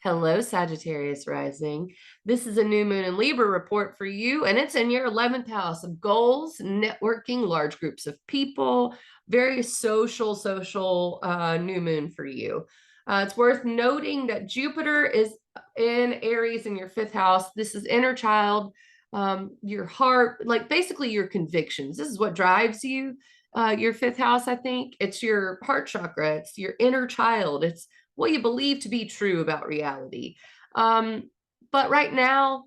Hello, Sagittarius rising. This is a new moon in Libra report for you, and it's in your 11th house of goals, networking, large groups of people, very social new moon for you. It's worth noting that Jupiter is in Aries in your 5th house. This is inner child, your heart, like basically your convictions. This is what drives you. Your 5th house, I think. It's your heart chakra. It's your inner child. It's what you believe to be true about reality. But right now,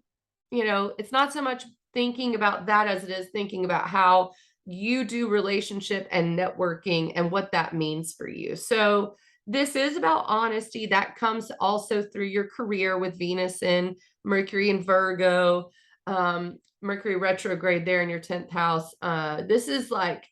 it's not so much thinking about that as it is thinking about how you do relationship and networking and what that means for you. So this is about honesty. That comes also through your career with Venus and Mercury and Virgo, Mercury retrograde there in your 10th house. This is like,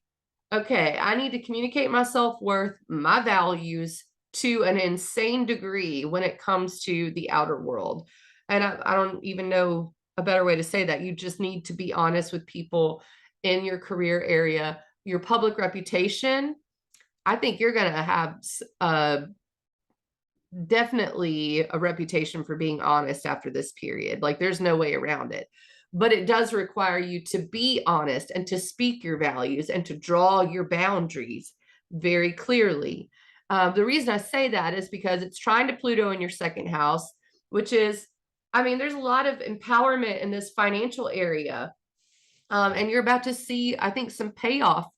okay, I need to communicate my self-worth, my values to an insane degree when it comes to the outer world. And I don't even know a better way to say that. You just need to be honest with people in your career area, your public reputation. I think you're going to have definitely a reputation for being honest after this period. Like there's no way around it. But it does require you to be honest and to speak your values and to draw your boundaries very clearly. The reason I say that is because it's trying to Pluto in your 2nd house, which is, I mean, there's a lot of empowerment in this financial area. And you're about to see, I think, some payoff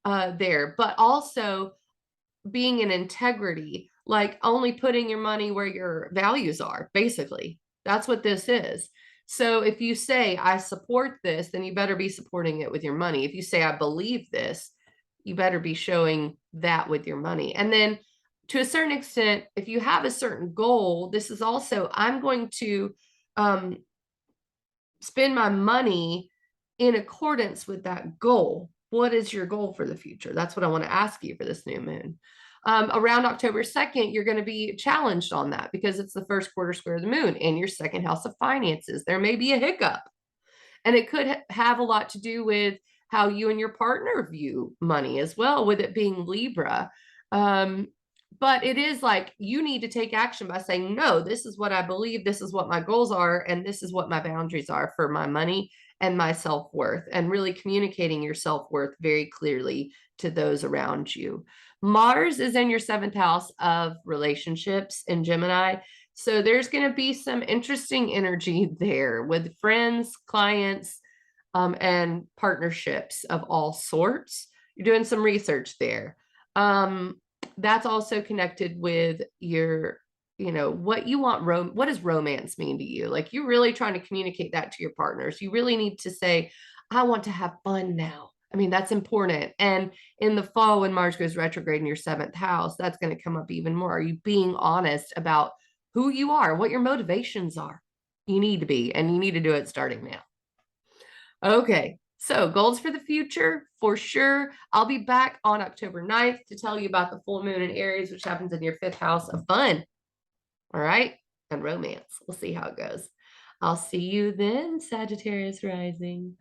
there, but also being in integrity, like only putting your money where your values are, basically. That's what this is. So if you say, I support this, then you better be supporting it with your money. If you say, I believe this, you better be showing that with your money. And then to a certain extent, if you have a certain goal, this is also, I'm going to spend my money in accordance with that goal. What is your goal for the future? That's what I want to ask you for this new moon. Around October 2nd, you're going to be challenged on that because it's the first quarter square of the moon in your 2nd house of finances. There may be a hiccup, and it could have a lot to do with how you and your partner view money as well, with it being Libra. But it is like you need to take action by saying, no, this is what I believe, this is what my goals are, and this is what my boundaries are for my money and my self-worth, and really communicating your self-worth very clearly to those around you. Mars is in your 7th house of relationships in Gemini. So there's going to be some interesting energy there with friends, clients, and partnerships of all sorts. You're doing some research there. That's also connected with your, what you want. What does romance mean to you? Like you're really trying to communicate that to your partners. You really need to say, I want to have fun now. I mean, that's important. And in the fall, when Mars goes retrograde in your 7th house, that's going to come up even more. Are you being honest about who you are, what your motivations are? You need to be, and you need to do it starting now. Okay, so goals for the future, for sure. I'll be back on October 9th to tell you about the full moon in Aries, which happens in your 5th house of fun. All right, and romance. We'll see how it goes. I'll see you then, Sagittarius rising.